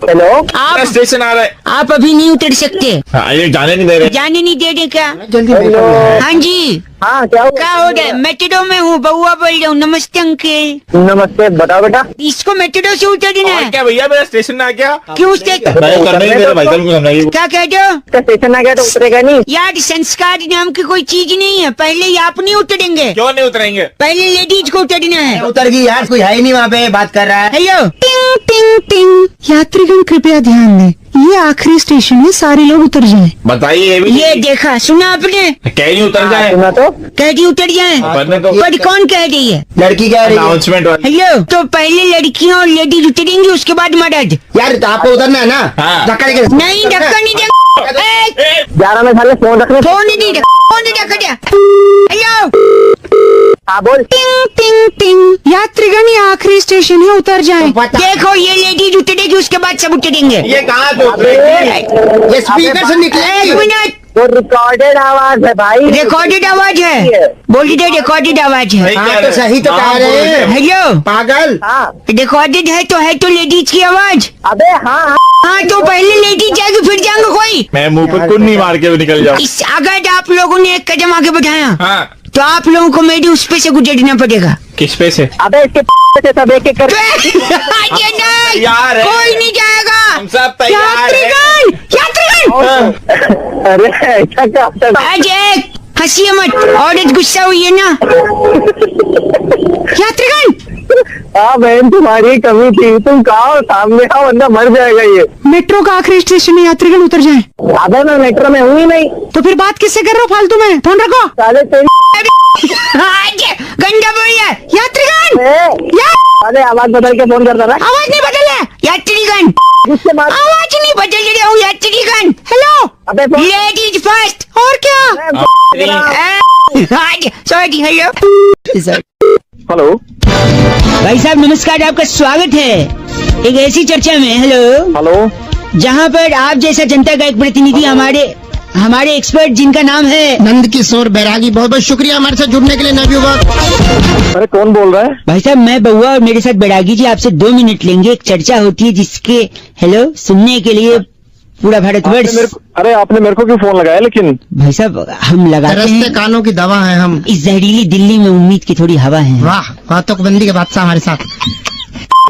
Hello, आप station आ रहा है। आप अभी नहीं उतर सकते। ये जाने नहीं दे रहे। जाने नहीं दे रहे क्या? जल्दी। हाँ जी, हाँ, क्या क्या हो रहा है? मेट्रो में हूँ, बउआ बोल रहा हूँ। नमस्ते अंकल। नमस्ते, बताओ बेटा। इसको मेट्रो से उतरना और है। क्या भैया, मेरा स्टेशन में आ गया। क्यों उसके मैं करने नहीं दे रहा भाई साहब को समझाइए। क्या कह दो इसका स्टेशन आ गया तो उतरेगा नहीं। यार? संस्कार नाम की कोई चीज नहीं है। पहले ही आप नहीं उतरेंगे, क्यों नहीं उतरेंगे? पहले लेडीज को उतरना है। उतर गई यार, कोई है ही नहीं वहाँ पे, बात कर रहा है। हेलो, टिंग टिंग टिंग। यात्रीगण कृपया ध्यान दें, ये आखिरी स्टेशन है, सारे लोग उतर जाएं। बताइए ये भी। ये देखा सुना आपने? कह नहीं उतर जाए। सुना तो। कह दी उतर जाए। बनने तो पर कौन कह रही है? लड़की कह रही है। अनाउंसमेंट वाली। हेलो, तो पहले लड़कियां और लेडीज उतरेंगी, उसके बाद मर्द। यार तो आपको उतरना है ना। हाँ। धक्का देके। नहीं, धक्का नहीं दे। 11 में साले फोन रखने। फोन नहीं दे, फोन नहीं धक्का दिया। हेलो, हाँ बोल। टिंग टिंग टिंग। यात्रीगण, ये आखिरी स्टेशन है, उतर जाएं। देखो ये लेडीज उतरेगी, उसके बाद सब उतरेंगे। ये कहाँ से उतरेगी? ये स्पीकर से एक निकलेगी। मिनट, वो रिकॉर्डेड आवाज है भाई। रिकॉर्डेड आवाज है। बोल दे, रिकॉर्डेड आवाज है। हाँ तो सही तो कह रहे हैं। हेलो, पागल। हाँ, रिकॉर्डेड है तो लेडीज की आवाज। अबे हाँ। हाँ, तो पहले लेडीज जाएगी, फिर जाएंगे कोई। मैं मुंह पर कुन नहीं मार के निकल जाऊँ। इस अगर आप लोगों ने एक कदम आगे बढ़ाया हाँ, तो आप लोगों को मेरी उस पे से गुजरना पड़ेगा। किस पे से? अबे इसके से सब एक एक कर। ये नहीं, यार है। कोई नहीं जाएगा। हम सब तैयार हैं। यात्रीगण, अरे ऐसा क्या होता है? आज एक हंसी मत, औरत गुस्सा हुई है ना। यात्रीगण, हाँ बहन, तुम्हारी कमी थी। तुम कहा सामने आओ, वरना मर जाएगा ये। मेट्रो का आखिरी स्टेशन है, यात्रीगण उतर जाएं। अबे मैं मेट्रो में हूँ ही नहीं। तो फिर बात किससे कर रहे हो फालतू में? फोन रखो। साले तेरी आज गंदा बोल रहा है। यात्रीगण, साले आवाज बदल के फोन करता था। आवाज नहीं बदल है। यात्रीगण, जिससे बात। आवाज नहीं बदल रहा हूँ। यात्रीगण, हेलो, अबे फोन। Ladies first. और क्या? आज सॉरी। Hello, hello. भाई साहब नमस्कार, आपका स्वागत है एक ऐसी चर्चा में। हेलो, जहाँ पर आप जैसा जनता का एक प्रतिनिधि हमारे एक्सपर्ट जिनका नाम है नंद किशोर बैरागी, बहुत बहुत शुक्रिया हमारे साथ जुड़ने के लिए नवयुवक। अरे कौन बोल रहा है? भाई साहब मैं बउआ और मेरे साथ बैरागी जी आपसे 2 मिनट लेंगे। एक चर्चा होती है जिसके सुनने के लिए पूरा भारतवर्ष। अरे आपने मेरे को क्यों फोन लगाया? लेकिन भाई साहब हम लगाते रस्ते हैं, कानों की दवा है हम। इस जहरीली दिल्ली में उम्मीद की थोड़ी हवा है। वाह, बातों के बादशाह हमारे साथ।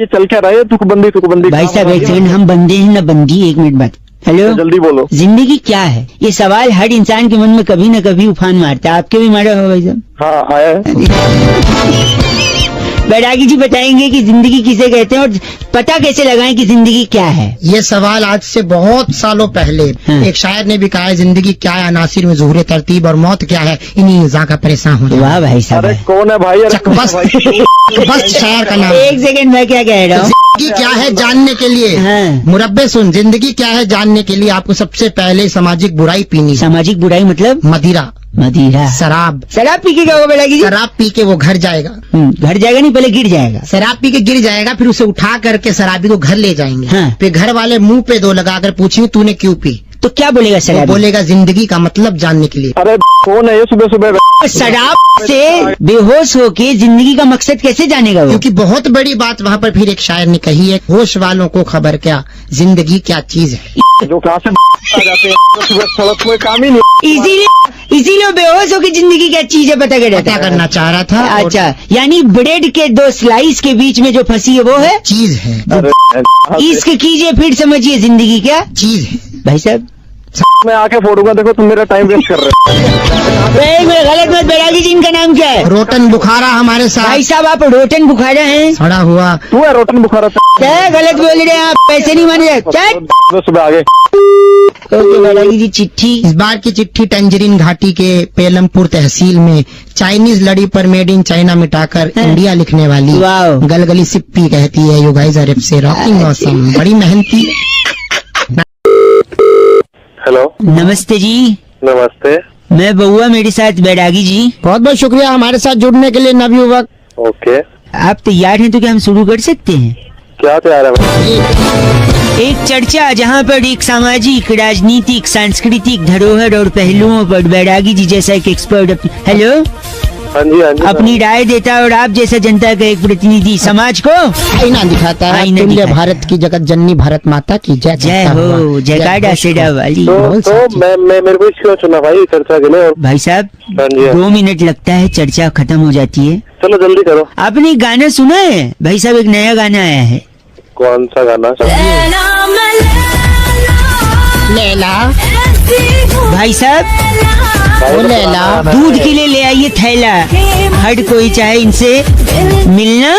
ये चल क्या रहा है? तुकबंदी। भाई साहब एक सेकंड, हम बंदे हैं ना बंदी। 1 मिनट बाद। हेलो, जल्दी बोलो। जिंदगी क्या है? ये सवाल हर इंसान के मन में कभी न कभी उफान मारता है। आपके भी मारा होगा भाई साहब। हाँ आया है। बैरागी जी बताएंगे कि जिंदगी किसे कहते हैं और पता कैसे लगाएं कि जिंदगी क्या है। ये सवाल आज से बहुत सालों पहले हाँ। एक शायर ने भी कहा है, जिंदगी क्या है अनासिर में ज़ुहूर तरतीब, और मौत क्या है इन्हीं निज़ा का परेशान हो जाना। वाह भाई साहब, अरे कौन है भाई? बस शायर का नाम। एक सेकंड, मैं क्या कह रहा हूँ। जिंदगी क्या है जानने के लिए, हाँ। मुरब्बे सुन, जिंदगी क्या है जानने के लिए आपको सबसे पहले सामाजिक बुराई पीनी है। सामाजिक बुराई मतलब? मदिरा, शराब पी के क्या होगा बैरागी जी? शराब पी के वो घर जाएगा। घर जाएगा नहीं, पहले गिर जाएगा। शराब पी के गिर जाएगा, फिर उसे उठा करके शराबी को घर ले जाएंगे। हाँ। फिर घर वाले मुंह पे 2 लगाकर पूछेंगे तूने क्यों पी? तो क्या बोलेगा वो शराब? बोलेगा जिंदगी का मतलब जानने के लिए। अरे कौन है ये सुबह? शराब से बेहोश होके जिंदगी का मकसद कैसे जानेगा वो? क्योंकि बहुत बड़ी बात वहाँ पर फिर एक शायर ने कही है, होश वालों को खबर क्या, जिंदगी क्या चीज है। जो क्लास में आ जाते हैं सुबह, सड़क कोई काम ही नहीं। इसीलिए बेहोश होके जिंदगी क्या चीज है पता पता करना चाह रहा था। और अच्छा, यानी ब्रेड के 2 स्लाइस के बीच में जो फंसी है वो है चीज है, इश्क कीजिए फिर समझिए जिंदगी क्या चीज है। भाई साहब। मैं आके फोड़ूंगा, देखो तुम मेरा टाइम वेस्ट कर रहे हो। गलत मत। बैरागी जी इनका नाम क्या है? रोटन बुखारा हमारे भाई साथ साहब आप रोटन बुखारा हैं? सड़ा हुआ। तू है रोटन बुखारा। क्या गलत बोल रहे हैं आप? पैसे नहीं माने। सुबह आगे। ओके बैरागी जी, चिट्ठी। इस बार की चिट्ठी टंजरीन घाटी के पेलमपुर तहसील में चाइनीज लड़ी पर मेड इन चाइना मिटाकर इंडिया लिखने वाली वाओ। गलगली सिप्पी कहती है, यू गाइस आर से रॉकिंग ऑसम, बड़ी मेहनती। हेलो, नमस्ते जी। नमस्ते। मैं बउआ, मेरे साथ बैरागी जी। बहुत बहुत शुक्रिया हमारे साथ जुड़ने के लिए नवयुवक। ओके, आप तैयार हैं तो क्या हम शुरू कर सकते हैं? क्या तैयार है भाई? एक चर्चा जहाँ पर एक सामाजिक, राजनीतिक, सांस्कृतिक धरोहर और पहलुओं पर बैरागी जी जैसा एक एक्सपर्ट। हेलो, हाँ जी हाँ जी अपनी राय देता है और आप जैसा जनता का एक प्रतिनिधि समाज को आईना दिखाता है। आईना तुल्य दिखाता है। भारत की जगत जननी भारत माता की जय जय करता हुआ। हो जयकारा सेडा वाली। तो मैं मेरे को क्यों चुना भाई चर्चा के लिए? भाई साहब हाँ जी 2 मिनट लगता है, चर्चा खत्म हो जाती है। चलो जल्दी करो। आपने एक गाना सुना है भाई साहब? एक नया गाना आया है। कौन सा गाना? लैला भाई साहब ओ लैला दूध के लिए ले आइए थैला, हर कोई चाहे इनसे मिलना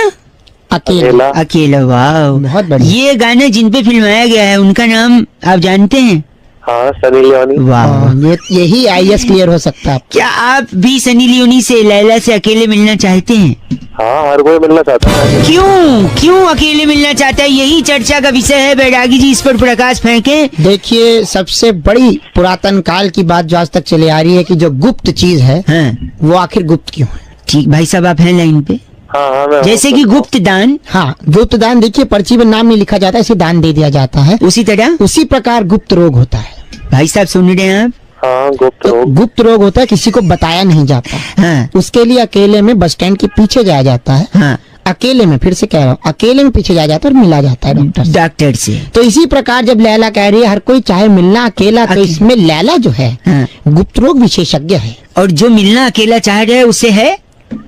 अकेला। अकेला। वाह बहुत बढ़िया। ये गाना जिन पे फिल्माया गया है उनका नाम आप जानते हैं? हाँ सनी लियोनी। वाह हाँ, यही आईएएस क्लियर हो सकता है। क्या आप भी सनी लियोनी से लैला से अकेले मिलना चाहते हैं? हाँ हर कोई मिलना चाहता है। क्यों अकेले मिलना चाहता है? यही चर्चा का विषय है। बैरागी जी इस पर प्रकाश फेंके। देखिए सबसे बड़ी पुरातन काल की बात जो आज तक चली आ रही है कि जो गुप्त चीज है हाँ वो आखिर गुप्त क्यों है? ठीक भाई साहब आप हैं लाइन पे। हाँ मैं जैसे कि गुप्त दान, हाँ गुप्त दान। देखिए पर्ची में नाम नहीं लिखा जाता, इसे दान दे दिया जाता है। उसी तरह उसी प्रकार गुप्त रोग होता है। भाई साहब सुन रहे हैं आप? हाँ गुप्त तो रोग। गुप्त रोग होता है किसी को बताया नहीं जाता। हाँ उसके लिए अकेले में बस स्टैंड के पीछे जाया जाता है। हाँ अकेले में, फिर से कह रहा हूँ, अकेले में पीछे जाया जाता है और मिला जाता है डॉक्टर से। डॉक्टर से। तो इसी प्रकार जब लैला कह रही है हर कोई चाहे मिलना अकेला, तो इसमें लैला जो है हाँ। गुप्त रोग विशेषज्ञ है। और जो मिलना अकेला चाह रहे हैं उसे है?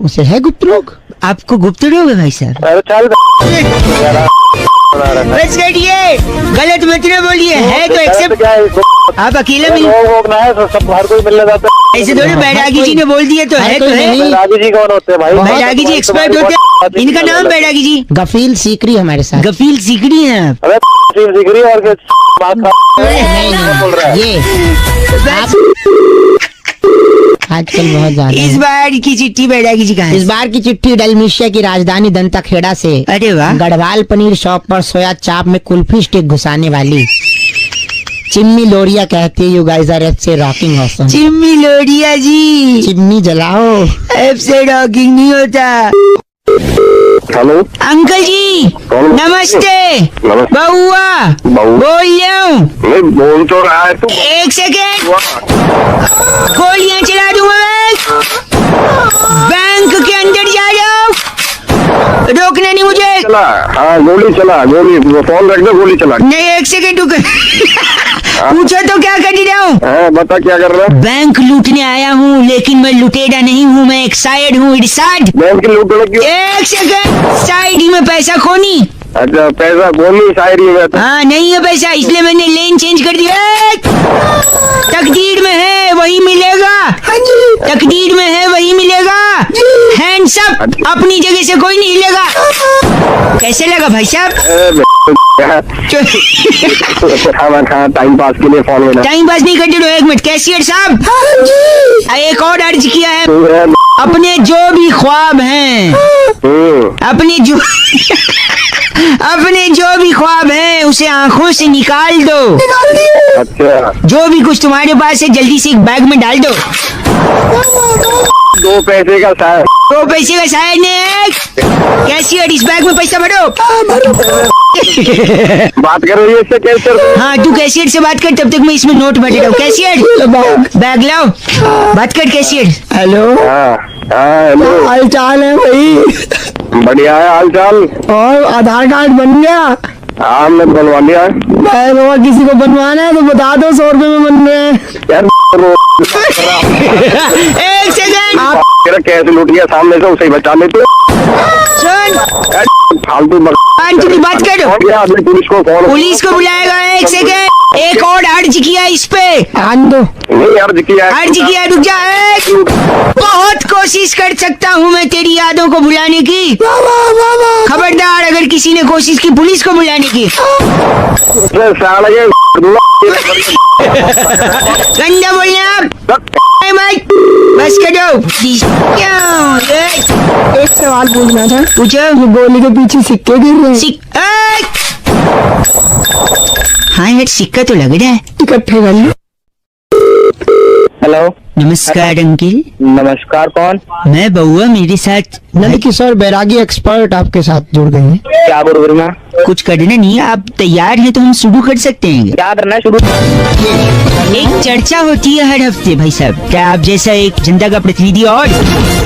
उसे है गुप्त रोग। आपको गुप्त रोग है भाई साहब? अरे चल बस करिए, गलत मत न बोलिए। है तो एक्सेप्ट। क्या है इसको? आप अकेला मिल रोग वोग ना है, सब हर कोई मिलना चाहता है। ऐसे थोड़ी बैरागी जी ने बोल दिया तो है तो कोई है। नहीं। रागी जी कौन होते हैं भाई? बैरागी जी एक्सपर्ट होते हैं। इनका नाम बैरागी जी गफील सीकरी हमारे साथ। गफील सीकड़ी हैं आप। अरे सीम दिख रही है और बात नहीं बोल रहा है। ये बस आजकल बहुत ज्यादा इस है। बार की चिट्ठी बैरागी जी कहाँ इस है? बार की चिट्ठी डलमिशिया की राजधानी दंताखेड़ा से अरे वाह। गढ़वाल पनीर शॉप पर सोया चाप में कुल्फी स्टिक घुसाने वाली चिम्मी लोरिया कहती है यू गाइस आर से रॉकिंग ऑसम। चिम्मी लोरिया जी चिम्मी जलाओ। ऐप से रॉकिंग नहीं होता। हेलो अंकल जी कौन? नमस्ते। नमस्ते। बउआ बउआ। बोल रहा हूँ। नहीं बोल तो रहा है तू। एक सेकेंड, गोलियां चला दूंगा मैं। बैंक के अंदर जा रहा हूँ, रोकना नहीं मुझे। चला हाँ गोली चला, गोली फोन रख दो, गोली चला। नहीं एक सेकेंड रुक। पूछो तो क्या कर रहा हूँ? हाँ बता क्या कर रहा है? बैंक लूटने आया हूँ लेकिन मैं लुटेरा नहीं हूँ, मैं एक साइड हूँ। इरशाद बैंक की लूट क्यों? एक सेकेंड, साइड ही में पैसा खोनी। अच्छा पैसा गोली शायरी में तो। हाँ नहीं है पैसा, इसलिए मैंने लेन चेंज कर दिया। तकदीर में है वही मिलेगा। तकदीर में है वही मिलेगा। हैंड्स अप, अपनी जगह से कोई नहीं हिलेगा। कैसे लगा भाई साहब? टाइम पास के लिए फोन लेना। टाइम पास नहीं करते रहो। एक मिनट कैशियर साहब, एक और अर्ज किया है। अपने जो भी ख्वाब हैं, अपने जो भी ख्वाब है उसे आंखों से निकाल दो। अच्छा जो भी कुछ तुम्हारे पास है जल्दी से एक बैग में डाल दो। 2 पैसे का शायद। 2 पैसे का शायद ने। कैशियर इस बैग में पैसा भरो। बात कर रही है इससे कैशियर? हाँ तू कैशियर से बात कर, तब तक मैं इसमें नोट भर रहा हूँ। कैशियर बैग लाओ, बात कर कैशियर। हेलो हाँ हाँ हेलो। हाल चाल है भाई? बढ़िया है हाल चाल। और आधार कार्ड बन गया? हाँ हमने बनवा लिया है। भाई बाबा किसी को बनवाना है तो बता दो, 100 रुपए में बन रहे हैं। यार एक सेकंड तेरा कैसे लूट गया सामने से, उसे ही बचा लेते। सुन, फालतू पांच की बात कर। आदमी पुलिस को फोन। पुलिस को बुलाएगा। एक सेकंड, एक और अर्ज किया इस पे। आन दो। नहीं अर्ज किया है। अर्ज किया, रुक जा। बहुत कोशिश कर सकता हूँ मैं तेरी यादों को भुलाने की। खबरदार अगर किसी ने कोशिश की पुलिस को बुलाने की। गंदा बोलने आप बस करो। एक सवाल पूछना था। पूछो। ये गोली के पीछे सिक्के गिर रहे हैं, हाँ यार सिक्का तो लग रहा है। इकट्ठे कर लो। हेलो नमस्कार अंकिल। नमस्कार कौन? मैं बउआ, मेरे साथ नंद किशोर बैरागी एक्सपर्ट आपके साथ जुड़ गए हैं। क्या बोल रही मैं? कुछ करना नहीं है, आप तैयार हैं तो हम शुरू कर सकते हैं। क्या करना है शुरू? एक चर्चा होती है हर हफ्ते भाई साहब, क्या आप जैसा एक जनता का प्रतिनिधि और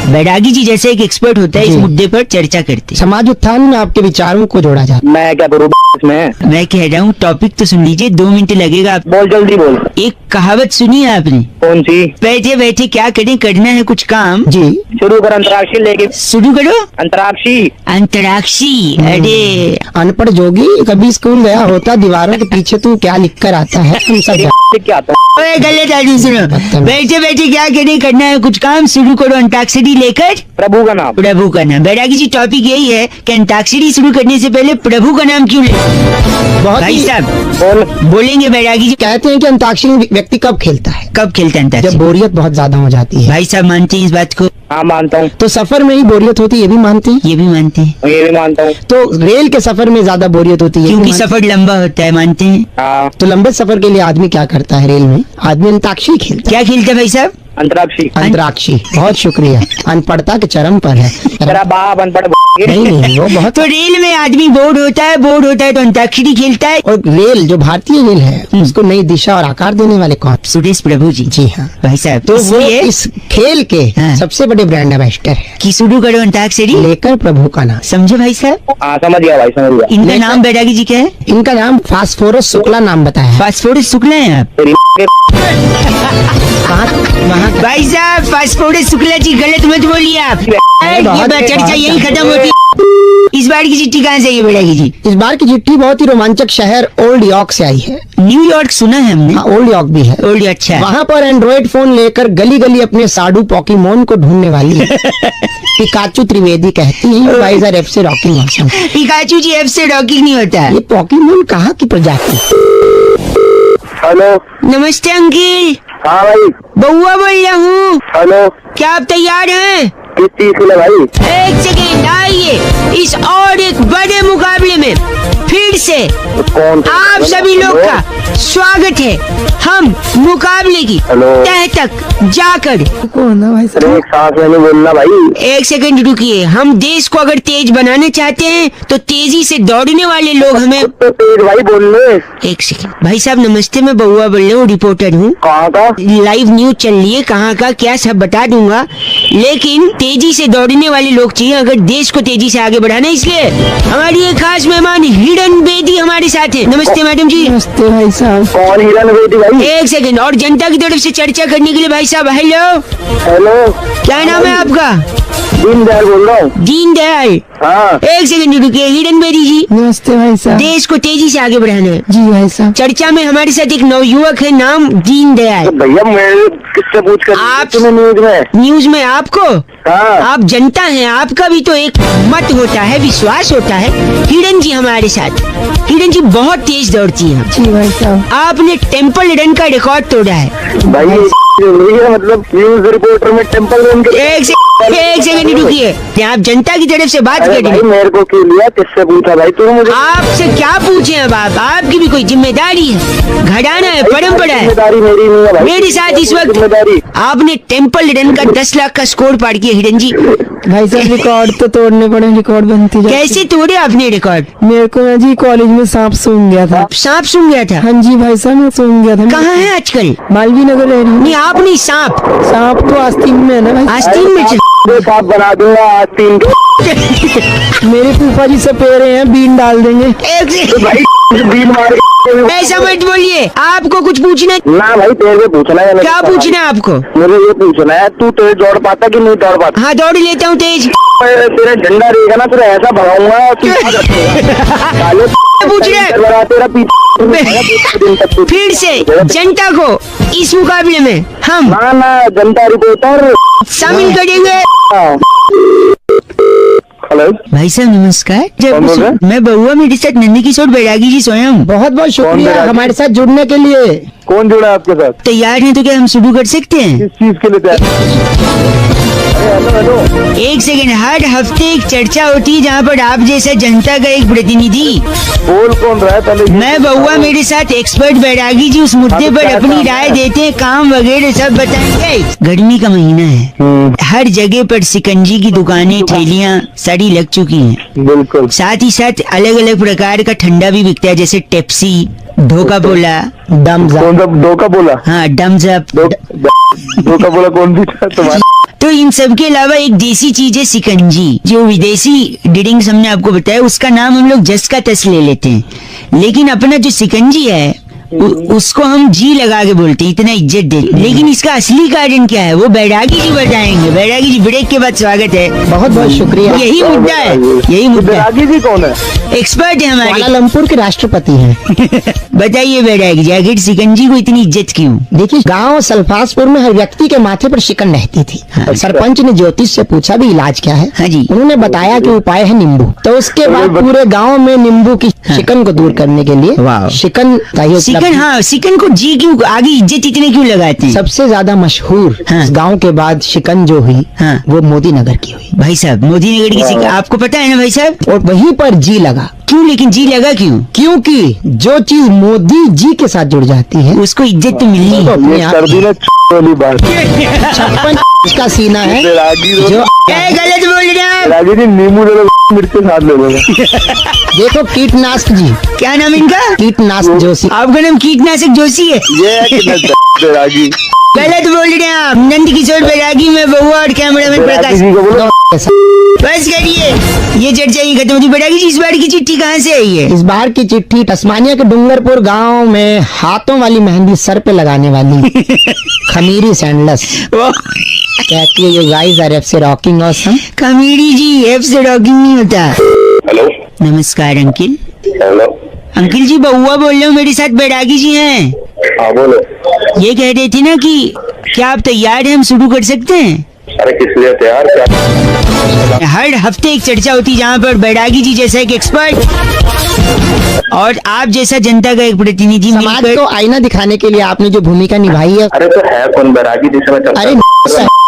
बैरागी जी जैसा एक एक्सपर्ट होता है इस जी। मुद्दे पर चर्चा करते हैं। समाज उत्थान में आपके विचारों को जोड़ा जाता मैं क्या करूँ इसमें? मैं कह रहा हूँ टॉपिक तो सुन लीजिए, 2 मिनट लगेगा आप। बोल जल्दी बोल। एक कहावत सुनी है आपने, कौन सी? बैठे बैठे क्या करें, करना है कुछ काम, है। जी, शुरू कर अंतराक्षी लेके। शुरू करो। अंतराक्षी। अंतराक्षी, अरे अनपढ़ जोगी कभी स्कूल गया होता, दीवारों के पीछे तू क्या लिख कर आता है हम सब जानते क्या आता? ओए गलत आदमी सुनो, बैठे बैठे क्या करें, करना है कुछ काम, शुरू करो अंताक्षरी लेकर प्रभु का नाम। प्रभु का नाम। बैरागी जी टॉपिक यही है कि अंताक्षरी शुरू करने से पहले प्रभु का नाम क्यों ले। बहुत भाई ही साहब बोल। बोलेंगे बैरागी जी, कहते हैं कि अंताक्षरी व्यक्ति कब खेलता है? कब खेलते हैं जब अंताक्षरी? बोरियत बहुत ज्यादा हो जाती है। भाई साहब मानते हैं इस बात को? हाँ मानता हूँ। तो सफर में ही बोरियत होती है, ये भी मानते हैं। ये भी मानते हैं ये भी मानता हूँ। तो रेल के सफर में ज्यादा बोरियत होती है, ये भी क्योंकि मानते सफर लंबा होता है, मानते हैं। हाँ हैं। तो लंबे सफर के लिए आदमी क्या करता है? रेल में आदमी अंताक्षरी खेलता क्या खेलते हैं भाई साहब? अंतराक्षी। है। अंतराक्षी, बहुत शुक्रिया, अनपढ़ता के चरम पर है। तेरा बाप अनपढ़। नहीं, वो बहुत। तो रेल में आदमी बोर्ड होता है तो अंताक्षरी खेलता है। और रेल जो भारतीय रेल है उसको नई दिशा और आकार देने वाले कौन? सुरेश प्रभु जी। जी हाँ। भाई साहब तो वो इसलिए इस खेल के हाँ। सबसे बड़े ब्रांड एम्बेसडर है। कि शुरू करो अंताक्षरी, लेकर प्रभु का नाम। समझे भाई साहब? हाँ समझ गया भाई, समझ गया। इनका लेकर- नाम बैरागी जी क्या है? इनका नाम फास्फोरस शुक्ला नाम बताया है। फास्फोरस शुक्ला है आप? तेरी वहाँ भाई साहब फास्फोरस शुक्ला जी गलत मत बोलिए आप। ये बहुत- चर्चा बहुत- यही खत्म होती है। इस बार की चिट्ठी कहाँ से आई है बैरागी जी? इस बार की चिट्ठी बहुत ही रोमांचक शहर ओल्ड यॉर्क से आई है। न्यूयॉर्क सुना है हमने। हाँ, ओल्ड यॉर्क भी है। ओल्ड अच्छा। वहाँ पर एंड्रॉइड फोन लेकर गली गली अपने साडू पॉकीमोन को ढूंढने वाली पिकाचू त्रिवेदी कहती है वाइजर एफ से रॉकिंग मौसम। पिकाचू जी एफ से रॉकिंग नहीं होता है। ये पॉकीमोन कहाँ की प्रजाति? हेलो। नमस्ते अंकिल, हाँ भाई। बउआ बोल रहा हूँ। हेलो। क्या आप तैयार हैं? किस चीज के लिए भाई? एक सेकेंड आइए, इस और एक बड़े मुकाबले में फिर से कौन? आप सभी लोग का स्वागत है। हम मुकाबले की हेलो। तह तक जाकर, कौन है भाई अरे एक सांस में नहीं बोलना भाई। एक सेकंड रुकिए, हम देश को अगर तेज बनाना चाहते हैं तो तेजी से दौड़ने वाले लोग हमें। तो तेज भाई बोलने। एक सेकंड भाई साहब, नमस्ते, मैं बउआ बोल रहा हूँ, रिपोर्टर हूँ। कहाँ का? लाइव न्यूज चल रही है, कहाँ का क्या सब बता दूंगा, लेकिन तेजी से दौड़ने वाले लोग चाहिए अगर देश को तेजी से आगे बढ़ाना है। इसलिए हमारी एक खास मेहमान हिरन बेदी हमारे साथ है। नमस्ते मैडम जी। नमस्ते भाई साहब। कौन हिरन बेदी भाई? एक सेकंड, और जनता की तरफ से चर्चा करने के लिए भाई साहब हेलो, हेलो। क्या नाम है आपका? दीनदयाल बोल रहा हूँ। दीनदयाल। हाँ। एक सेकंड रुकिए, हिरन बेदी जी, नमस्ते भाई साहब। देश को तेजी से आगे बढ़ाना है। जी भाई साहब। चर्चा में हमारे साथ एक नवयुवक है, नाम दीनदयाल। तो भैया मैं किससे पूछ कर आप- तुम्हें न्यूज में? न्यूज में आपको, हाँ। आप जनता हैं, आपका भी तो एक मत होता है, विश्वास होता है। हिरन जी हमारे साथ, हिरन जी बहुत तेज दौड़ती हैं। जी भाई साहब। आपने टेम्पल रन का रिकॉर्ड तोड़ा है। भाई ये मतलब न्यूज रिपोर्टर में टेम्पल रन के। एक सेकंड रुकिए, आप जनता की तरफ से बात अरे कर रही भाई हैं। मेरे को क्यों लिया? किससे पूछा भाई तू मुझे? आपसे क्या पूछे अब आप? आपकी भी कोई जिम्मेदारी है, घराना है, परंपरा है। जिम्मेदारी मेरी नहीं है भाई। मेरे साथ इस वक्त जिम्मेदारी। आपने टेम्पल रन का 10 लाख का स्कोर पार किया हिरन जी। भाई साहब रिकॉर्ड तो तोड़ने पड़े, रिकॉर्ड बनती जाती। कैसे तोड़े आपने रिकॉर्ड? मेरे को ना जी कॉलेज में सांप सूंघ गया था। सांप सूंघ गया था? हाँ जी भाई साहब, मैं सूंघ गया था। कहाँ है आजकल? मालवीय नगर रह रही हूँ। नहीं आप नहीं, सांप सांप तो आस्तीन में है ना भाई। आस्तीन में चल। अरे साफ बना दूंगा आज 3 के। मेरे फूफा जी से पेरे हैं, बीन डाल देंगे। एक से भाई बीन मार के। ऐसा मत बोलिए, आपको कुछ पूछना है? ना भाई तेरे से पूछना है। क्या पूछना है आपको? मुझे ये पूछना है तू तेज दौड़ पाता कि नहीं दौड़ पाता? हाँ दौड़ लेता हूँ तेज। तेरा झंडा रहेगा ना, तेरा ऐसा भगाऊंगा तू याद रखेगा। साले पूछ रहे हैं। बड़ा तेरा पीछे फिर से जनता को इस मुकाबले में हम ना ना जनता रिपोर्टर। शामिल करेंगे। हेलो भाई साहब नमस्कार। कौन बोल रहे हैं? मैं बउआ, मेरे साथ नंदी किशोर बैरागी जी सोया हूँ। बहुत बहुत शुक्रिया बैरागी? हमारे साथ जुड़ने के लिए। कौन जुड़ा है आपके साथ? तैयार हैं तो क्या हम शुरू कर सकते हैं? किस चीज के लिए तैयार? एक सेकंड, हर हफ्ते एक चर्चा होती है जहाँ पर आप जैसा जनता का एक प्रतिनिधि, बोल कौन रहा है पहले? मैं बउआ, मेरे साथ एक्सपर्ट बैरागी जी उस मुद्दे पर अपनी राय देते हैं, काम वगैरह सब बताएंगे। गर्मी का महीना है, हर जगह पर शिकंजी की दुकानें, ठेलियाँ सारी लग चुकी हैं। बिल्कुल। साथ ही साथ अलग अलग प्रकार का ठंडा भी बिकता है, जैसे टेप्सी, धोखा बोला, दम कौन सा धोखा बोला? हाँ डम्स अप। धोखा बोला कौन सी था तुम्हारा? तो इन सब के अलावा एक देसी चीज है शिकंजी, जो विदेशी ड्रिंक्स हमने आपको बताया उसका नाम हम लोग जस का तस ले लेते हैं, लेकिन अपना जो शिकंजी है उसको हम जी लगा के बोलते हैं, इतना इज्जत दे। लेकिन इसका असली कारण क्या है वो बैरागी जी बताएंगे। बैरागी जी, ब्रेक के बाद स्वागत है। बहुत बहुत शुक्रिया। यही मुद्दा है, यही मुद्दा है। बैरागी जी कौन है? एक्सपर्ट है हमारे, कुआलालंपुर के राष्ट्रपति हैं। बताइए बैरागी जी, आखिर शिकंजी को इतनी इज्जत क्यों? देखिए, गांव सल्फासपुर में हर व्यक्ति के माथे पर शिकन रहती थी। हाँ। सरपंच ने ज्योतिष से पूछा भी इलाज क्या है। हाँ जी। उन्होंने बताया कि उपाय है नींबू। तो उसके बाद पूरे गांव में नींबू की शिकन को दूर करने के लिए वाह। शिकन चाहिए। शिकन, हाँ शिकन को जी क्यों आगे इज्जत इतने क्यों लगाते हैं? सबसे ज्यादा मशहूर हाँ। गांव के बाद शिकन जो हुई हाँ। वो मोदी नगर की हुई, भाई साहब, मोदी नगर की शिकन आपको पता है ना भाई साहब? और वहीं पर जी लगा। क्यों, लेकिन जी लगा क्यों? क्योंकि जो चीज मोदी जी के साथ जुड़ जाती है उसको इज्जत तो मिलनी है। अपने ये आप कर दी ना वाली बात। 56 का सीना है बैरागी जो गलत बोल रहे हैं आप। बैरागी जी नींबू दे दो, मिर्च के साथ ले लेगा। देखो कीटनाशक जी, क्या नाम इनका? कीटनाशक जोशी। आपका नाम कीटनाशक जोशी है? ये है कि नहीं बैरागी? गलत बोल रहे हैं आप। नंद किशोर बैरागी में बउआ और कैमरामैन बैरागी प्रकाश। जी को बोलो। बस करिए, ये चर्चा ही खत्म होती। बैरागी जी, इस बार की चिट्ठी कहाँ से आई है? इस बार की चिट्ठी तस्मानिया के डूंगरपुर गांव में हाथों वाली मेहंदी सर पे लगाने वाली खमीरी सैंडलस वो कहती है, you guys are FC rocking awesome. Khamiri ji, F से रॉकिंग नहीं होता। हेलो नमस्कार अंकिल। हेलो, अंकिल जी, बउआ बोल रहा हूँ, मेरे साथ बैरागी जी हैं। हाँ बोलो। ये कह रहे थे ना कि क्या आप तैयार हैं, हम शुरू कर सकते हैं? अरे किस लिए तैयार? क्या हर हफ्ते एक चर्चा होती है जहाँ पर बैरागी जी जैसा एक एक्सपर्ट और आप जैसा जनता का एक प्रतिनिधि समाज मिलकर। को आईना दिखाने के लिए आपने जो भूमिका निभाई है। अरे तो है कौन बैरागी जिसे मैं चलता अरे हूँ?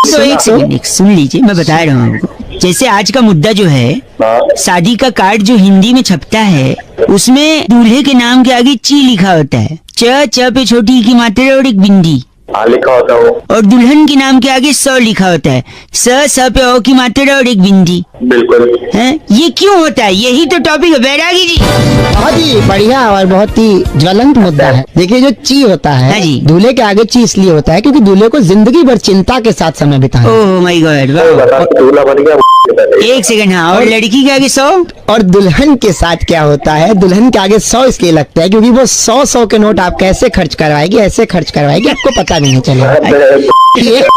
तो एक सेकंड, एक सुन लीजिए, मैं बता रहा हूँ आपको। जैसे आज का मुद्दा जो है, हाँ। शादी का कार्ड जो हिंदी में छपता है उसमें दूल्हे के नाम के आगे ची लिखा होता है, च पे छोटी की मात्रा और एक बिंदी, हाँ लिखा होता है वो। और दुल्हन के नाम के आगे स लिखा होता है, स पे ओ की मात्रा और एक बिंदी बिल्कुल। है। ये क्यों होता है? यही तो टॉपिक है बैरागी जी। बहुत ही बढ़िया और बहुत ही ज्वलंत मुद्दा है। देखिए, जो ची होता हाँ है जी। दूल्हे के आगे ची इसलिए होता है क्योंकि दूल्हे को जिंदगी भर चिंता के साथ समय बिताना है। ओह माय गॉड, बता दूल्हा बन गया। एक सेकंड, हाँ, और लड़की के आगे 100। और दुल्हन के साथ क्या होता है, दुल्हन के आगे 100 इसलिए लगता है क्योंकि वो 100 के नोट आप कैसे खर्च करवाएगी, ऐसे खर्च करवाएगी, आपको पता भी नहीं चलेगा। ये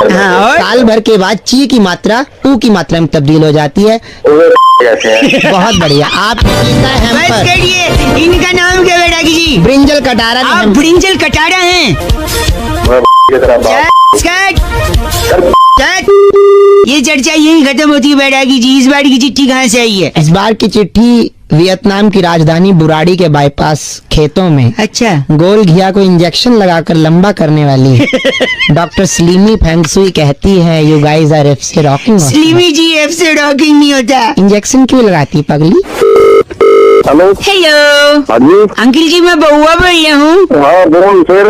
हाँ, और साल भर के बाद ची की मात्रा ऊ की मात्रा में तब्दील हो जाती है। कैसे है? बहुत बढ़िया। आप बस करिए, इनका नाम क्या है बैरागी जी? ब्रिंजल कटारा ने आप हम- ब्रिंजल कटारा हैं? मैं की तरह बात कट, कट। ये चर्चा यही खत्म होती है बैरागी जी। इस बार की चिट्ठी कहाँ से आई है? इस बार की चिट्ठी वियतनाम की राजधानी बुराड़ी के बाईपास खेतों में अच्छा, गोल घिया को इंजेक्शन लगाकर लंबा करने वाली डॉक्टर स्लीमी फेंगसुई कहती है, you guys are FC rocking. स्लीमी जी, एफ से रॉकिंग नहीं होता। इंजेक्शन क्यों लगाती पगली? हेलो। हेलो हाँ जी। अंकिल जी, मैं बउआ बोल रहा हूँ। हाँ बोल फिर।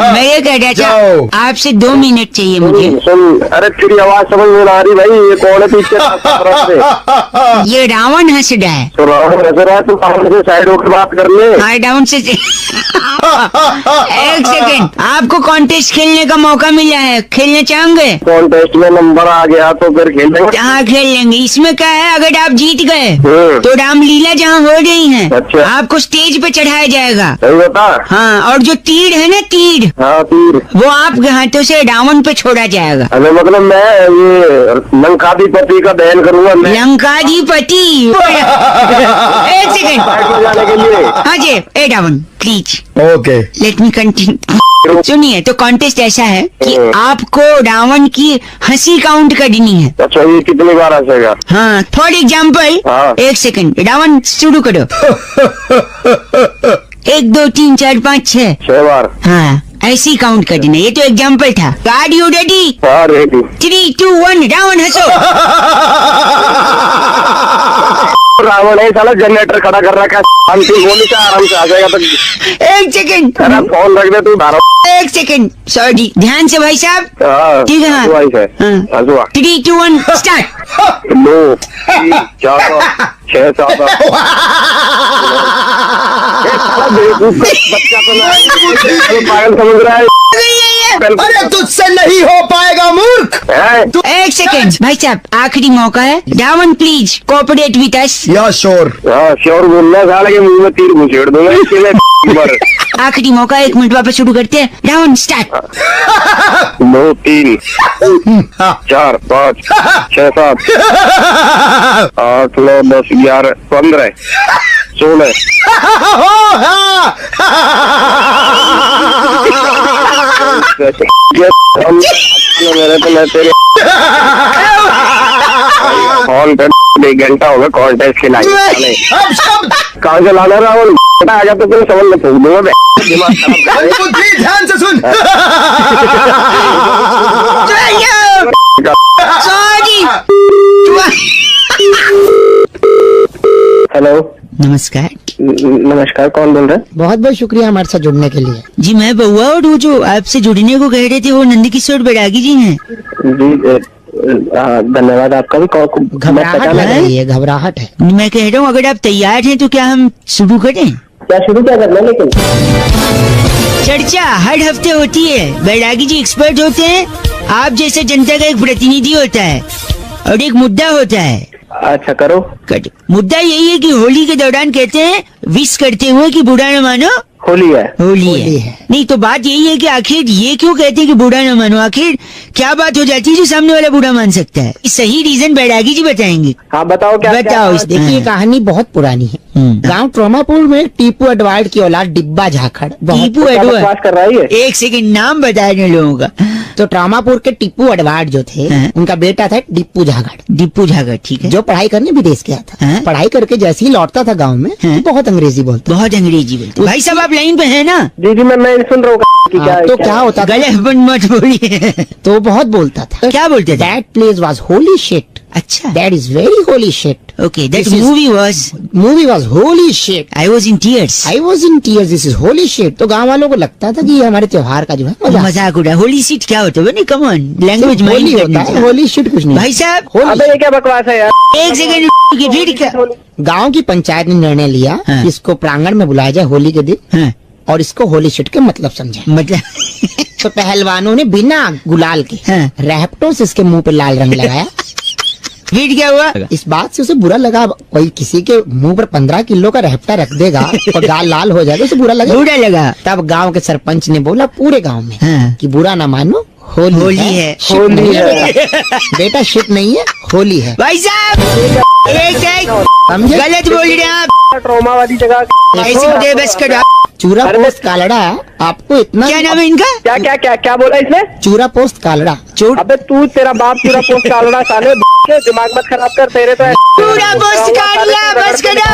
मैं ये कह रहा जाओ। था, आपसे 2 मिनट चाहिए मुझे। सुन, अरे तेरी आवाज समझ में आ रही भाई, ये कौन है पीछे? ये रावण हंस रहा है। तो रावण नजर है, तो रावण से साइड होकर बात कर ले। हाँ, डाउन से एक सेकेंड, आपको कॉन्टेस्ट खेलने का मौका मिला है, खेलना चाहोगे? कॉन्टेस्ट में नंबर आ गया तो फिर खेलेंगे। हाँ खेल लेंगे। इसमें क्या है, अगर आप जीत गए तो रामलीला जहाँ हो रही है, अच्छा। आपको स्टेज पे चढ़ाया जाएगा। सही बता। हाँ, और जो तीर है ना, तीर, हाँ तीर, वो आपके हाथों से रावण पे छोड़ा जाएगा। अरे मतलब मैं ये लंकाधिपति का दहन करूंगा मैं लंकाधिपति। एक सेकेंड, साइड में जाने के लिए। हाँ जी, ए Ravan please okay. Let me continue. सुनिए, तो कॉन्टेस्ट ऐसा है कि आपको रावण की हंसी काउंट करनी है। अच्छा, ये कितनी बार हंसेगा? हाँ, फॉर एग्जाम्पल, हाँ। एक सेकंड, रावण शुरू करो। 1 2 3 4 5 6। 6 बार। हाँ, ऐसे ही काउंट कर देना, ये तो एग्जाम्पल था। Are you ready? हाँ रेडी। 3, 2, 1 रावण हंसो। रावण है साला, जनरेटर खड़ा कर रखा है। हम तू बोली से आराम से आ जाएगा तो। एक सेकंड, अरे फोन रख दे तू धारा। एक सेकंड, सॉरी, ध्यान से भाई साहब। हाँ, ठीक है, हाँ। हंसुआ ही है। हाँ। हंसुआ। 3, 2, 1 स्टार्ट। 2, 3, 4, 6, 7, 8। बच्चा तो पागल समझ रहा है। अरे तुझसे नहीं हो पाएगा मूर्ख। एक सेकंड भाई साहब, आखिरी मौका है। Ravan please cooperate with us. या श्योर। हाँ श्योर बोलना, साले के मुंह में तीर घुसेड़ दूंगा इसके लिए। आखिरी मौका, 1 मिनट वापस शुरू करते हैं। रावण स्टार्ट। 2, 3, 4, 5, 6, 7, 8, 9, 10, 11, 15, 16। मेरे तो मैं तेरे फोन पे 1 घंटा होगा कॉन्टेस्ट खिलाई। कहाँ से लाना राहुल? आ गया तो तेरे समझ में फूक दूंगा। दिमाग खराब। ध्यान से सुन। हेलो, नमस्कार। नमस्कार, कौन बोल रहे हैं? बहुत बहुत शुक्रिया हमारे साथ जुड़ने के लिए। जी मैं बउआ, और वो जो आपसे जुड़ने को कह रहे थे वो नंदकिशोर बैरागी जी हैं। जी धन्यवाद आपका भी। घबराहट लग रही है, घबराहट है। मैं कह रहा हूँ अगर आप तैयार हैं तो क्या हम शुरू करें? क्या शुरू क्या करना? लेकिन चर्चा हर हफ्ते होती है। बैरागी जी एक्सपर्ट होते हैं, आप जैसे जनता का एक प्रतिनिधि होता है और एक मुद्दा होता है। अच्छा करो। मुद्दा यही है कि होली के दौरान कहते हैं विश करते हुए कि बुरा न मानो होली है। होली है। नहीं तो बात यही है कि आखिर ये क्यों कहते हैं कि बुरा न मानो? आखिर क्या बात हो जाती है जो सामने वाला बुरा मान सकता है? सही रीजन बैरागी जी बताएंगे। हाँ बताओ क्या? बताओ। देखिए ये कहानी बहुत पुरानी है। गांव ट्रोमापुर में टीपू एडवर्ड की औलाद डिब्बा झाखड़। टीपू एडवर्ड कर रही है। एक सेकंड, नाम बताए इन लोगों का। तो ट्रोमापुर के टीपू एडवर्ड जो थे, उनका बेटा था डिप्पू झाखड़। डिप्पू झाखड़, ठीक है। जो पढ़ाई करने विदेश गया था। पढ़ाई करके जैसे ही लौटता था गांव में तो बहुत अंग्रेजी बोलता। बहुत अंग्रेजी बोलते। भाई साहब आप लाइन पे है ना? जी जी मैं सुन रहा हूँ। तो क्या होता था? गले मत बोलिए। तो बहुत बोलता था। क्या बोलते थे? That place was holy shit. अच्छा, that is very holy shit. Okay, that movie was holy shit. I was in tears. This is holy shit. तो गांव वालों को लगता था कि ये हमारे त्योहार का जो है मजाक उड़ा। होली शिट क्या होता है? कम ऑन, लैंग्वेज होली होता है, होली शिट कुछ नहीं। भाई साहब अबे ये क्या बकवास है यार? एक सेकंड, फिर क्या? गांव की पंचायत ने निर्णय लिया कि इसको प्रांगण में बुलाया जाए होली के दिन और इसको होली शिट के मतलब समझे। मतलब तो पहलवानों ने बिना गुलाल के रैपटों से इसके मुंह पे लाल रंग लगाया। फिर क्या हुआ? इस बात से उसे बुरा लगा। कोई किसी के मुंह पर 15 किलो का रैपटा रख देगा और गाल लाल हो जाएगा, उसे बुरा लगा। तब गांव के सरपंच ने बोला पूरे गांव में कि बुरा ना मानो, होली है। बेटा शिट नहीं है, होली है। भाई साहब गलत बोल रहे हैं आप। ट्रोमा वाली जगह ऐसे बस कर। चूरा पोस्ट कालड़ा आपको इतना। क्या नाम है इनका? क्या क्या क्या क्या बोला इसने? चूरा पोस्ट कालड़ा। अबे तू तेरा बाप चूरा पोस्ट कालड़ा साले। दिमाग मत खराब कर, तेरे तो चूरा पोस्ट कालड़ा। बस करो,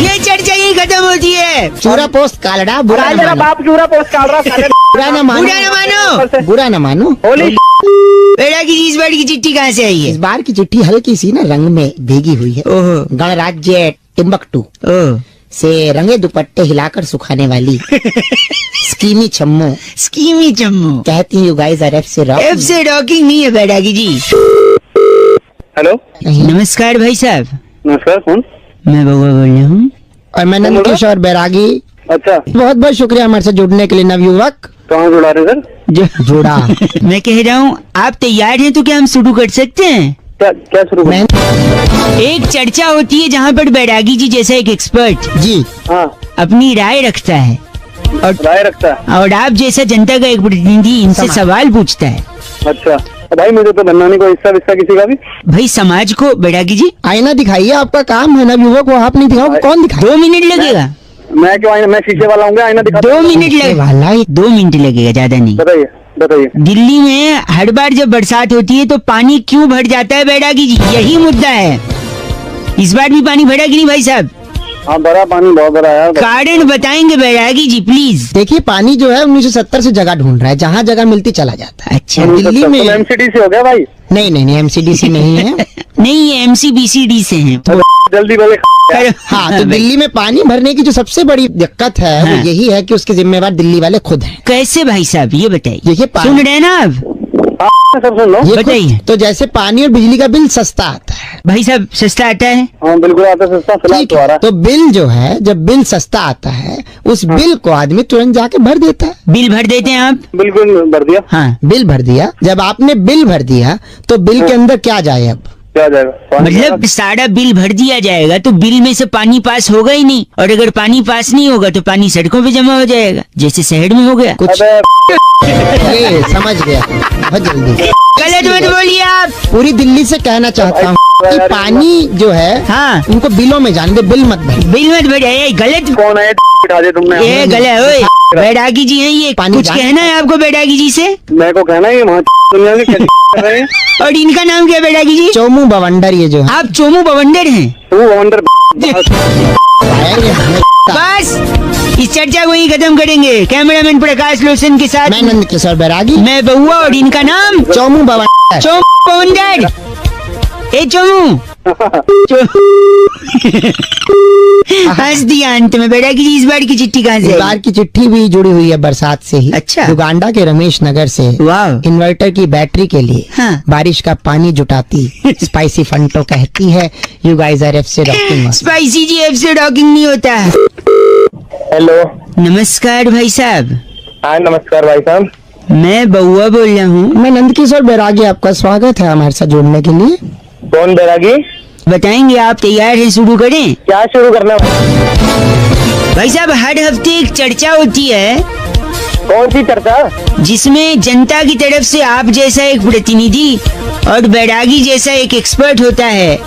ये चर्चा ही खत्म होती है। चूरा पोस्ट कालड़ा बुरा तेरा बाप चूरा पोस्ट कालड़ा साले। बुरा न मानो, बुरा न मानो। होली बेटा की इस बार की चिट्ठी कहाँ से आई है? इस बार की चिट्ठी हल्की सी ना रंग में भीगी हुई है। ओहो। गणराज्य टिम्बकटू से रंगे दुपट्टे हिलाकर सुखाने वाली स्कीमी चम्मू कहती यू गाइस आर एफ से रॉकिंग नहीं है बैरागी जी। हेलो नमस्कार भाई साहब। नमस्कार, कौन? मैं बउआ बोल रहा हूँ। और मैं नंदकिशोर बैरागी। अच्छा, बहुत बहुत शुक्रिया हमारे साथ जुड़ने के लिए नवयुवक। कहाँ जुड़ा रहे सर? जोड़ा। मैं कह रहा हूँ आप तैयार हैं तो क्या हम शुरू कर सकते हैं? क्या शुरू करें? एक चर्चा होती है जहाँ पर बैरागी जी जैसा एक एक्सपर्ट जी हाँ अपनी राय रखता है राय रखता है और आप जैसा जनता का एक प्रतिनिधि इनसे सवाल पूछता है। अच्छा भाई, मुझे तो बनना नहीं कोई हिस्सा किसी का भी। भाई समाज को बैरागी जी आईना दिखाइए, आपका काम है नवयुवक, वो आप नहीं दिखाओ, कौन दिखाए? 2 मिनट लगेगा। मैं क्यों आईना? मैं शीशे वाला हूँ, आईना दिखा। 2 मिनट लगेगा। 2 मिनट लगेगा, ज्यादा नहीं। बताइए। दिल्ली में हर बार जब बरसात होती है तो पानी क्यों भर जाता है बैरागी जी? यही मुद्दा है। इस बार भी पानी भरा कि नहीं भाई साहब? हाँ भरा पानी बहुत भरा है। कारण बताएंगे बैरागी जी प्लीज। देखिए पानी जो है 1970 से जगह ढूंढ रहा है, जहाँ जगह मिलती चला जाता है। अच्छा दिल्ली में एमसीडी से हो गया भाई। नहीं एमसीडीसी नहीं है। नहीं, ये MCBCD से हैं। जल्दी बोले। हाँ तो दिल्ली में पानी भरने की जो सबसे बड़ी दिक्कत है हाँ। वो यही है कि उसके जिम्मेवार दिल्ली वाले खुद हैं। कैसे भाई साहब ये बताइए। देखिए पानी- सुन रहे हैं ना आप? सब सुन लो। ये बताइए। खुद- तो जैसे पानी और बिजली का बिल सस्ता आता है, भाई साहब सस्ता आता है? हाँ बिल्कुल आता सस्ता फिलहाल ठीक तो आ रहा है, तो बिल जो है जब बिल सस्ता आता है उस बिल को आदमी तुरंत जाके भर देता है। बिल भर देते हैं आप? है। बिल्कुल भर दिया। हाँ, बिल भर दिया, जब आपने बिल भर दिया तो बिल के अंदर क्या जाए अब? क्या जाएगा पानी मतलब सारा बिल भर दिया जाएगा तो बिल में से पानी पास होगा ही नहीं, और अगर पानी पास नहीं होगा तो पानी सड़कों पे जमा हो जाएगा, जैसे शहर में हो गया। कुछ अबे ये समझ गया बहुत जल्दी। गलत मत बोलिए आप। पूरी दिल्ली से कहना चाहता हूँ कि पानी जो है हाँ, उनको बिलों में जाने दो, बिल मत भर। बिल मत भरे। ये गलत, कौन है बिठा दिया तुमने? ये गलत। ओए बैरागी जी हैं ये, पानी कुछ जान- कहना है आपको बैरागी जी से? मेरे को कहना है वहाँ दुनिया में क्या कर रहे हैं? और इनका नाम क्या है बैरागी जी? चोमू बवंडर ये जो है आप चोमू बवंडर हैं। तू वंडर आएंगे हमें- बस इस चर्चा को ही खत्म करेंगे। कैमरामैन प्रकाश लोचन के साथ मैं नंद किशोर बैरागी, मैं बहुआ, और इनका नाम चोमू बवंडर। चोमू बवंडर। ए चोमू हंस दिया अंत में। बैरागी जी इस बार की चिट्ठी कहाँ से इस आई? बार की चिट्ठी भी जुड़ी हुई है बरसात से ही। अच्छा। युगांडा के रमेश नगर से वाह। इन्वर्टर की बैटरी के लिए हाँ। बारिश का पानी जुटाती स्पाइसी फंटो कहती है यू गाइस आर एफ से रॉकिंग। स्पाइसी जी एफ से डॉकिंग नहीं होता। हेलो। नमस्कार भाई साहब, हाँ नमस्कार भाई साहब। मैं बहुआ बोल रहा हूँ। मैं नंद किशोर बैरागी, आपका स्वागत है हमारे साथ जुड़ने के लिए। कौन बैरागी? बताएंगे आप तैयार हैं? शुरू करें? क्या शुरू करना है? भाई साहब हर हफ्ते एक चर्चा होती है कौन सी चर्चा? जिसमें जनता की तरफ से आप जैसा एक प्रतिनिधि और बैरागी जैसा एक एक्सपर्ट होता है।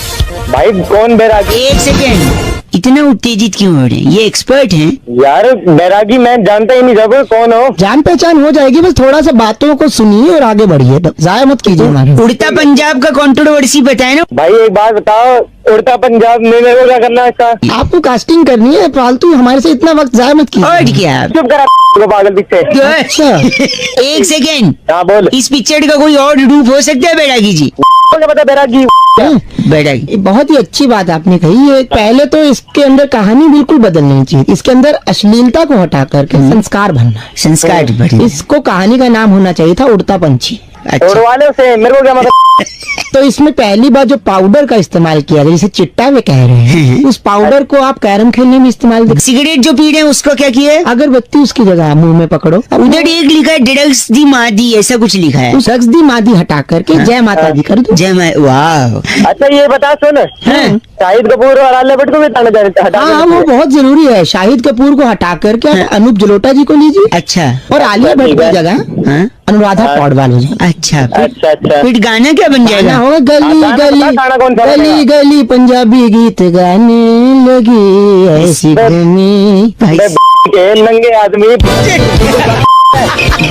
भाई कौन बैरागी? एक सेकेंड, इतना उत्तेजित क्यों हो रहे हैं? ये एक्सपर्ट हैं। यार बैरागी मैं जानता ही नहीं जब कौन हो। जान पहचान हो जाएगी, बस थोड़ा सा बातों को सुनिए और आगे बढ़िए, जाया मत कीजिए हमारे। उड़ता पंजाब का कंट्रोवर्सी बताए ना। भाई एक बात बताओ, उड़ता पंजाब में मेरे को क्या करना है इसका? आपको कास्टिंग करनी है, फालतू हमारे से इतना वक्त जाया मत और कीजिए। क्या? चुप करा को पागल पीछे। अच्छा एक सेकेंड, हाँ बोल। इस पिक्चर का कोई और रूप हो सकता है बैरागी जी? क्या पता बैरागी? बैरागी ये बहुत ही अच्छी बात आपने कही। ये पहले तो इसके अंदर कहानी बिल्कुल बदलनी चाहिए, इसके अंदर अश्लीलता को हटा करके संस्कार भरना है। संस्कार बढ़िया। इसको कहानी का नाम होना चाहिए था उड़ता पंछी। अच्छा, उड़वाले से मेरे को क्या मतलब? तो इसमें पहली बार जो पाउडर का इस्तेमाल किया गया, जिसे चिट्टा वे कह रहे हैं, उस पाउडर को आप कैरम खेलने में इस्तेमाल कर- सिगरेट जो पी रहे हैं उसको क्या किया है? अगरबत्ती उसकी जगह मुंह में पकड़ो। अब उधर एक लिखा है ड्रग्स दी मादी, ऐसा कुछ लिखा है। उस रक्स दी मादी हटा करके जय माता दी कर दो। जय माँ। वाह। अच्छा ये बता सुन, हाँ। शाहिद कपूर और आलिया भट्ट को भी हटा हाँ वो बहुत जरूरी है। शाहिद कपूर को हटा करके आप अनूप जलोटा जी को लीजिए, अच्छा। और आलिया भट्ट की जगह हाँ? अनुराधा पौडवाल हो जाए। अच्छा फिर, अच्छा अच्छा। फिर गाना क्या बन गाना जाएगा? होगा गली गाना गली बता, गाना कौन सा गली बनेगा? गली पंजाबी गीत गाने लगी ऐसी घनी। भाई के नंगे आदमी।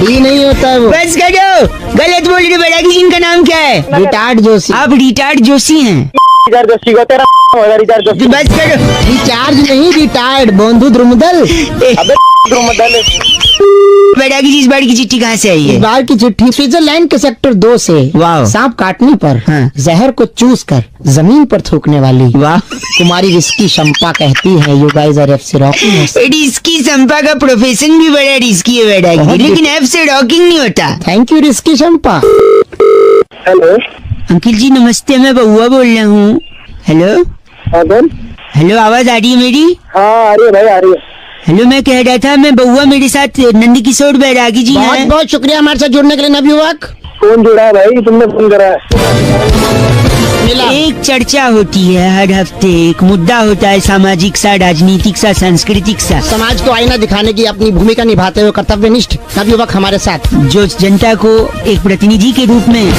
भी नहीं होता है वो। बस करो, गलत बोल रहे बैरागी जी। इनका नाम क्या है? रिटार्ड जोशी। आप रिटार्ड जोशी हैं। रिचार्ज जोशी को तेरा होगा रिचार्ज जोशी। बस करो। रिचार्ज नहीं, रिटायर्ड बोंधु द्रुमदल। अबे मदल। बैरागी जी इस बार की चिट्ठी कहाँ से आई इस है? बार की चिट्ठी स्विट्जरलैंड के सेक्टर 2 से। वाह। सांप काटने पर हाँ। जहर को चूस कर जमीन पर थूकने वाली वाह। कुमारी रिस्की शंपा कहती है यू गाइस आर एफ से रॉकिंग। रिस्की संपा का प्रोफेशन भी बड़ा रिस्की है बैरागी, बहुत लेकिन एफ से रॉकिंग नहीं होता। Thank you Riski Shampa. Hello. Uncle ji नमस्ते, मैं बहुआ बोल रहा हूँ। हेलो हाँ बोल। हेलो, आवाज आ रही है मेरी? हाँ आ रही है भाई आ रही है। हेलो, मैं कह रहा था मैं बहुआ, मेरे साथ नंद किशोर बैरागी जी बहुत हैं। बहुत शुक्रिया हमारे साथ जुड़ने के लिए नवयुवक। फोन जुड़ा है भाई, तुमने फोन करा है। मिला। एक चर्चा होती है हर हफ्ते, एक मुद्दा होता है सामाजिक सा, राजनीतिक सा, सांस्कृतिक सा, समाज को आईना दिखाने की अपनी भूमिका निभाते हुए कर्तव्यनिष्ठ नवयुवक हमारे साथ। जो जनता को एक प्रतिनिधि के रूप में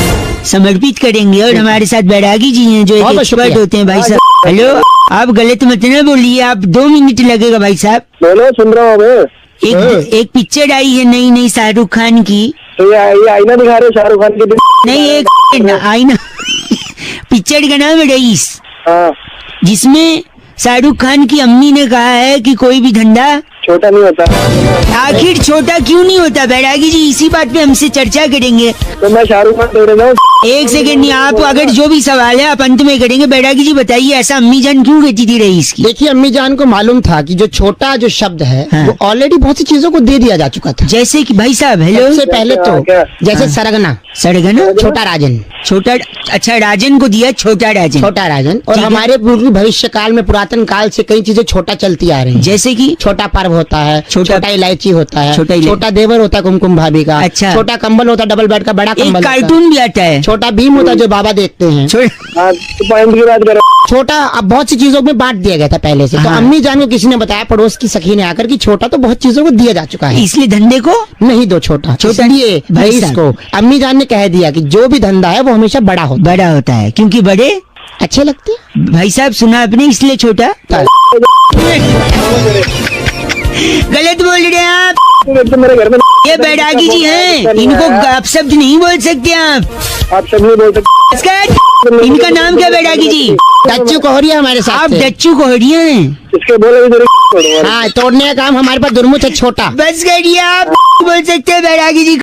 समर्पित करेंगे। और हमारे साथ बैरागी जी हैं जो एक बहुत एक्सपर्ट शुक्रिया। होते हैं भाई साहब। हेलो, आप गलत मत न बोलिए, आप 2 मिनट लगेगा भाई साहब। बोलो सुन रहा हूँ मैं। एक पिक्चर आई है नई नई शाहरुख खान की। ये आईना दिखा रहे शाहरुख खान के। नहीं, एक आईना पिक्चर का नाम है रईस, हाँ जिसमें शाहरुख खान की अम्मी ने कहा है कि कोई भी धंधा छोटा नहीं होता। आखिर छोटा क्यों नहीं होता बैरागी जी, इसी बात पे हमसे चर्चा करेंगे। तो मैं शाहरुख खान थोड़े ना हूँ। एक सेकंड नहीं, आप अगर जो भी सवाल है आप अंत में करेंगे। बैरागी जी बताइए, ऐसा अम्मी जान क्यों कहती थी रईस की? देखिए अम्मी जान को मालूम था कि जो छोटा जो शब्द है हाँ। वो ऑलरेडी बहुत सी चीजों को दे दिया जा चुका था। जैसे कि भाई साहब हेलो, सबसे पहले तो क्या? जैसे सरगना, सड़गना, छोटा राजन, छोटा, अच्छा राजन को दिया छोटा राजन। छोटा राजन। और ठीक है। हमारे पूर्व भविष्य काल में पुरातन काल से कई चीजें छोटा चलती आ रही हैं। जैसे कि छोटा पर्व होता है, छोटा- छोटा इलायची होता है, छोटा इलायची। छोटा देवर होता है कुमकुम भाभी का, अच्छा। छोटा कंबल होता है डबल बेड का, बड़ा एक कंबल होता है। कार्टून भी आता है छोटा भीम होता है जो बाबा देखते हैं। हाँ, तो पॉइंट की बात करो। छोटा अब बहुत सी चीजों में बांट दिया गया था पहले से। तो हाँ। अम्मी जान को किसी ने बताया, पड़ोस की सखी ने आकर, कि छोटा तो बहुत चीजों को दिया जा चुका है, इसलिए धंधे को नहीं दो छोटा। छोटा- इसलिए भाई भाई साहब। इसको अम्मी जान ने कह दिया कि जो भी धंधा है वो हमेशा बड़ा होता बड़ा होता है, क्योंकि बड़े है। अच्छे लगते हैं। भाई साहब सुना आपने, इसलिए छोटा। गलत बोल रहे हैं आप। तो मेरे घर में ये बैरागी जी हैं, इनको आप शब्द नहीं बोल सकते आप। सब नहीं बोल सकते। इसका इनका नाम क्या बैरागी जी? डच्चू कोहरिया हमारे साथ आप थे। डच्चू कोहड़िया हैं। इसके बोले भी हाँ, तोड़ने का काम हमारे पास दुर्मुछ है छोटा। बस करिए, आप बोल सकते हैं बैरागी जी।